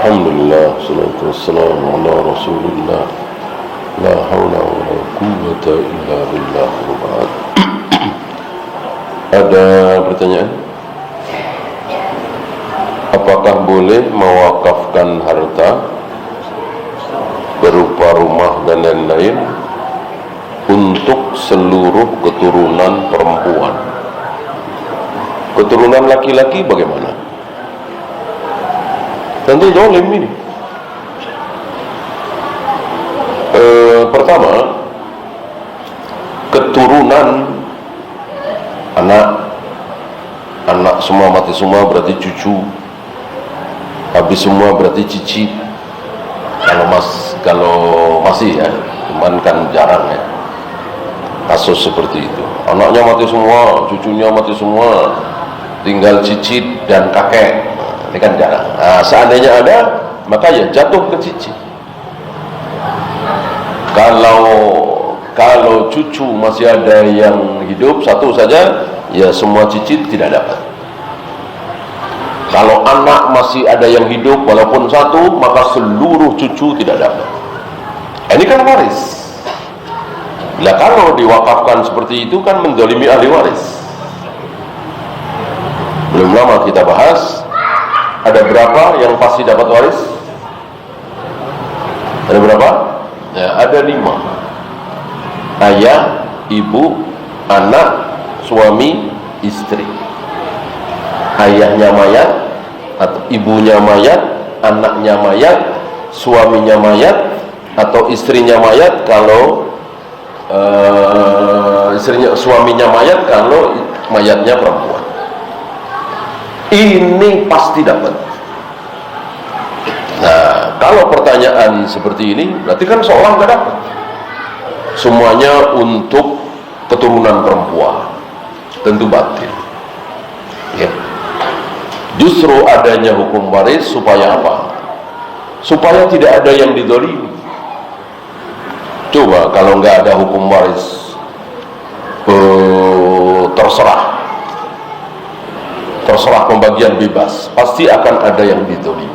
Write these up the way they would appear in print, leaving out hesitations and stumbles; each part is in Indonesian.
Alhamdulillah, salatu wassalamu ala rasulillah, la hawla wa la quwwata illa billah. Ada pertanyaan? Apakah boleh mewakafkan harta berupa rumah dan lain-lain untuk seluruh keturunan perempuan? Keturunan laki-laki bagaimana? Tentu zalim ini. Pertama, keturunan anak semua mati semua berarti cucu, habis semua berarti cicit. Kalau masih ya, cuman kan jarang ya kasus seperti itu. Anaknya mati semua, cucunya mati semua, tinggal cicit dan kakek. Ini kan jarang. Nah, seandainya ada, maka ya jatuh ke cicit. Kalau cucu masih ada yang hidup satu saja, ya semua cicit tidak dapat. Kalau anak masih ada yang hidup walaupun satu, maka seluruh cucu tidak dapat. Ini kan waris. Bila kalau diwakafkan seperti itu kan menzalimi ahli waris. Belum lama kita bahas, ada berapa yang pasti dapat waris? Ada berapa? Ya, ada 5. Ayah, ibu, anak, suami, istri. Ayahnya mayat atau ibunya mayat, anaknya mayat, suaminya mayat atau istrinya mayat kalau suaminya mayat kalau mayatnya perempuan. Ini pasti dapat. Nah, kalau pertanyaan seperti ini, berarti kan seorang nggak dapat. Semuanya untuk keturunan perempuan, tentu batil. Ya. Justru adanya hukum waris supaya apa? Supaya tidak ada yang dizalimi. Coba kalau nggak ada hukum waris, terserah pembagian bebas, pasti akan ada yang dizalimi.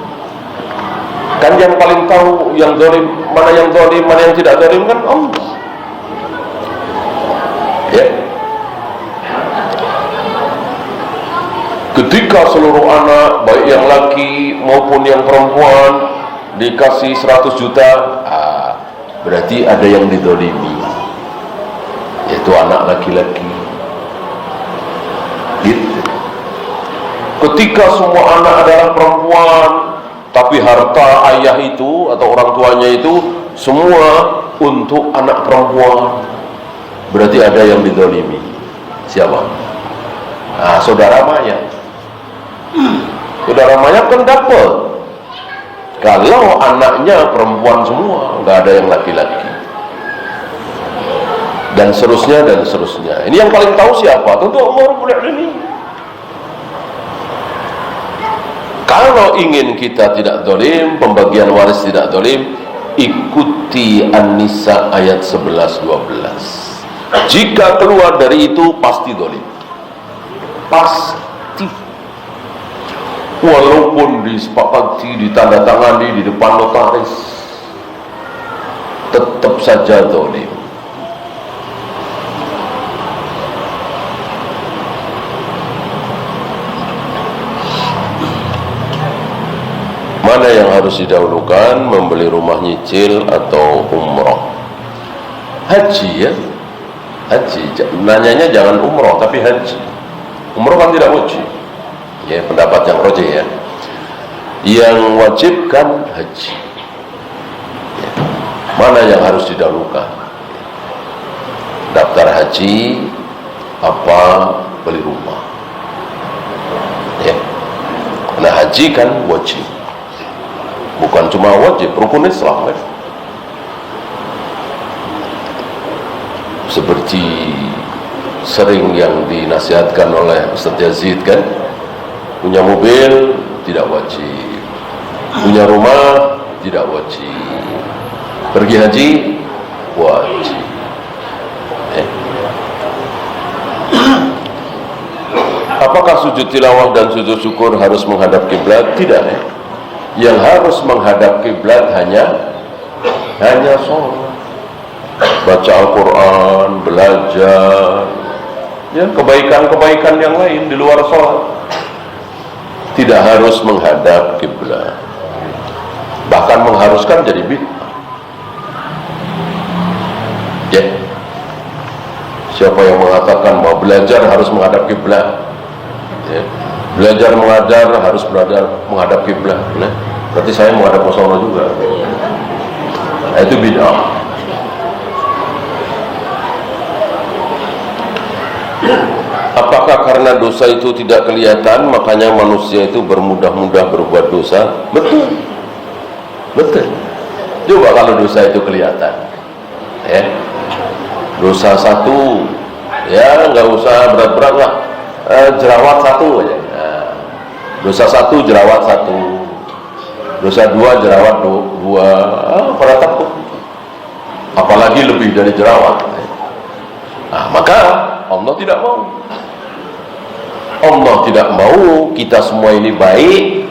Kan yang paling tahu yang zalim, mana yang zalim, mana yang tidak zalim kan Allah. Ya. Ketika seluruh anak, baik yang laki maupun yang perempuan, dikasih 100 juta, berarti ada yang dizalimi, yaitu anak laki-laki. Gitu. Ketika semua anak adalah perempuan, tapi harta ayah itu atau orang tuanya itu semua untuk anak perempuan, berarti ada yang dizalimi. Siapa? Nah, saudara mayat. Saudara mayat kan dapat. Kalau anaknya perempuan semua, nggak ada yang laki-laki. Dan seterusnya dan seterusnya. Ini yang paling tahu siapa? Tentu Allah Rabbul Alamin. Kalau ingin kita tidak zalim, pembagian waris tidak zalim, ikuti An-Nisa ayat 11-12. Jika keluar dari itu pasti zalim. Pasti. Walaupun disepakati, ditandatangani di depan notaris, tetap saja zalim. Mana yang harus didahulukan, membeli rumah nyicil atau umroh? Haji ya, haji. Nanyanya jangan umroh tapi haji. Umroh kan tidak wajib. Ya, pendapat yang rajih ya. Yang wajib kan haji. Ya. Mana yang harus didahulukan? Daftar haji apa beli rumah? Ya. Karena haji kan wajib. Bukan cuma wajib, rukun Islam kan. Seperti sering yang dinasihatkan oleh Ustaz Yazid kan, punya mobil tidak wajib, punya rumah tidak wajib, pergi haji wajib. Apakah sujud tilawah dan sujud syukur harus menghadap kiblat? Tidak ya. Yang harus menghadap kiblat hanya sholat, baca Al-Quran, belajar, ya kebaikan-kebaikan yang lain di luar sholat. Tidak harus menghadap kiblat, bahkan mengharuskan jadi bid'ah. Ya, siapa yang mengatakan bahwa belajar harus menghadap kiblat, ya, belajar mengajar harus belajar menghadap kiblat, nah, berarti saya menghadap ke sana juga. Nah, itu bid'ah. Apakah karena dosa itu tidak kelihatan makanya manusia itu bermudah-mudah berbuat dosa? Betul, betul. Coba kalau dosa itu kelihatan, ya, dosa satu, ya nggak usah berat-berat lah, jerawat satu aja. Nah, dosa satu jerawat satu, dosa dua jerawat dua, pada takut. Apalagi lebih dari jerawat. Nah, maka Allah tidak mau. Allah tidak mau kita semua ini baik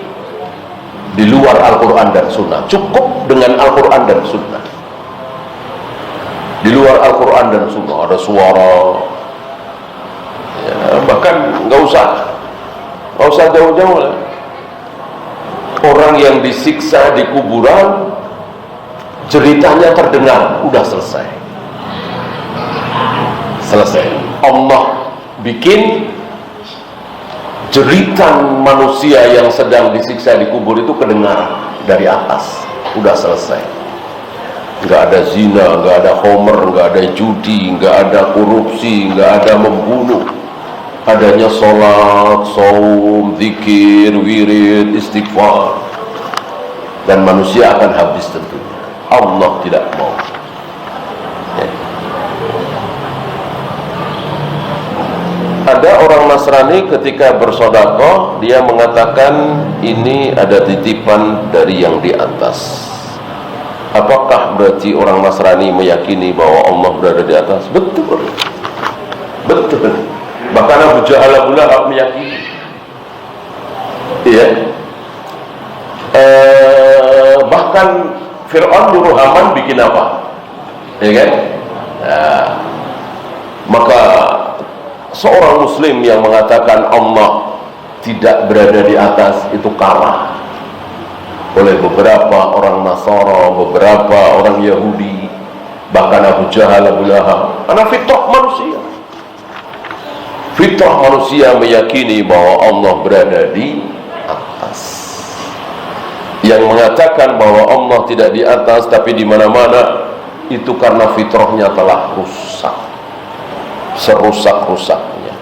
di luar Al-Quran dan Sunnah. Cukup dengan Al-Quran dan Sunnah. Di luar Al-Quran dan Sunnah ada suara, ya, bahkan nggak usah jauh-jauh lah. Orang yang disiksa di kuburan ceritanya terdengar, udah selesai. Allah bikin jeritan manusia yang sedang disiksa di kubur itu kedengar dari atas, udah selesai. Nggak ada zina, nggak ada homer, nggak ada judi, nggak ada korupsi, nggak ada membunuh. Adanya sholat, saum, zikir, wirid, istighfar, dan manusia akan habis tentunya. Allah tidak mau. Ya. Ada orang Nasrani ketika bersedekah dia mengatakan ini ada titipan dari yang di atas. Apakah berarti orang Nasrani meyakini bahwa Allah berada di atas? Betul, betul. Bahkan Abu Jahal, Abu Lahab meyakini. Iya. Bahkan Fir'aun nyuruh Haman bikin apa? Ya kan? Nah, maka seorang muslim yang mengatakan Allah tidak berada di atas itu kalah oleh beberapa orang Nasara, beberapa orang Yahudi, bahkan Abu Jahal, Abu Lahab. Karena fitrah manusia meyakini bahwa Allah berada di atas. Yang mengatakan bahwa Allah tidak di atas tapi di mana-mana, itu karena fitrahnya telah rusak, serusak-rusaknya.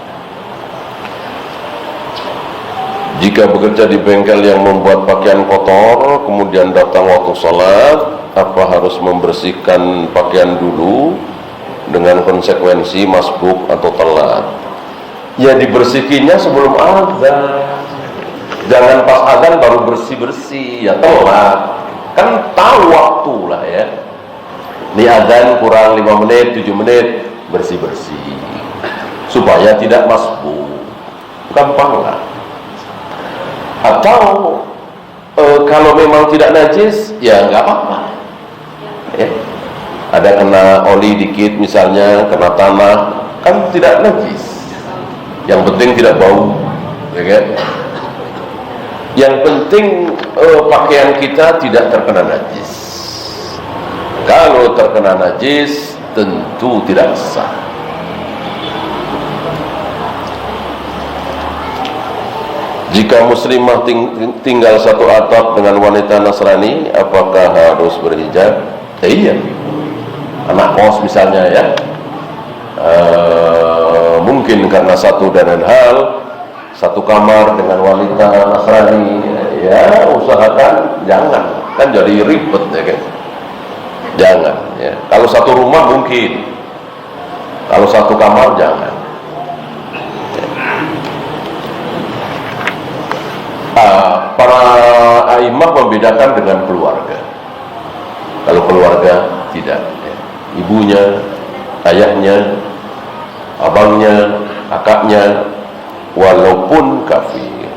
Jika bekerja di bengkel yang membuat pakaian kotor, kemudian datang waktu sholat, apa harus membersihkan pakaian dulu dengan konsekuensi masbuk atau telat? Ya, dibersihinnya sebelum azan. Jangan pas azan baru bersih-bersih, ya telat. Kan tahu waktu lah ya. Ini azan kurang 5 menit, 7 menit, bersih-bersih supaya tidak masbuk. Gampang lah. Atau kalau memang tidak najis, ya nggak apa-apa ya. Ada kena oli dikit misalnya, kena tanah, kan tidak najis. Yang penting tidak bau, ya kan? Yang penting pakaian kita tidak terkena najis. Kalau terkena najis tentu tidak sah. Jika muslimah tinggal satu atap dengan wanita Nasrani, apakah harus berhijab? Ya, iya. Anak kos misalnya ya, mungkin karena satu dan lain hal, satu kamar dengan wanita Nasrani, ya usahakan jangan, kan jadi ribet ya kan. Jangan ya. Kalau satu rumah mungkin, kalau satu kamar jangan. Para a'imah membedakan dengan keluarga. Kalau keluarga tidak ya. Ibunya, ayahnya, abangnya, kakaknya, walaupun kafir.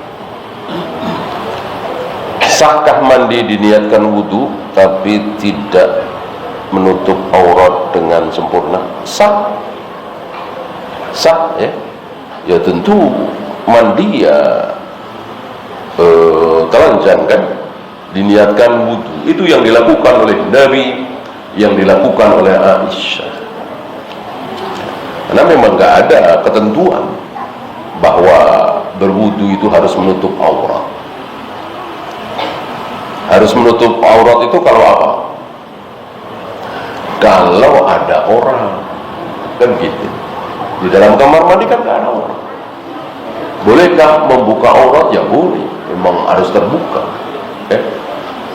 Sahkah mandi diniatkan wudu tapi tidak menutup aurat dengan sempurna? Sah. Sah ya. Ya tentu mandi ya telanjang kan, diniatkan wudu. Itu yang dilakukan oleh Nabi, yang dilakukan oleh Aisyah. Karena memang nggak ada ketentuan bahwa berwudu itu harus menutup aurat. Harus menutup aurat itu kalau apa? Kalau ada orang, kan gitu. Di dalam kamar mandi kan nggak ada orang. Bolehkah membuka aurat? Ya boleh. Memang harus terbuka.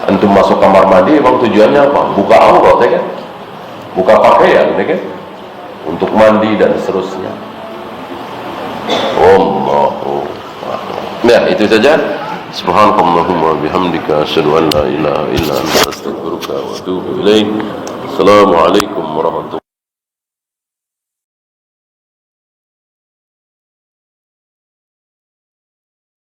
Antum masuk kamar mandi, emang tujuannya apa? Buka aurat, ya kan? Buka pakaian, ya kan? Untuk mandi dan seterusnya. Allahu Akbar. Ya, itu saja. Subhanakallahumma bihamdika asyhadu an la ilaha illa anta astaghfiruka wa atubu ilaik. Assalamualaikum warahmatullahi wabarakatuh.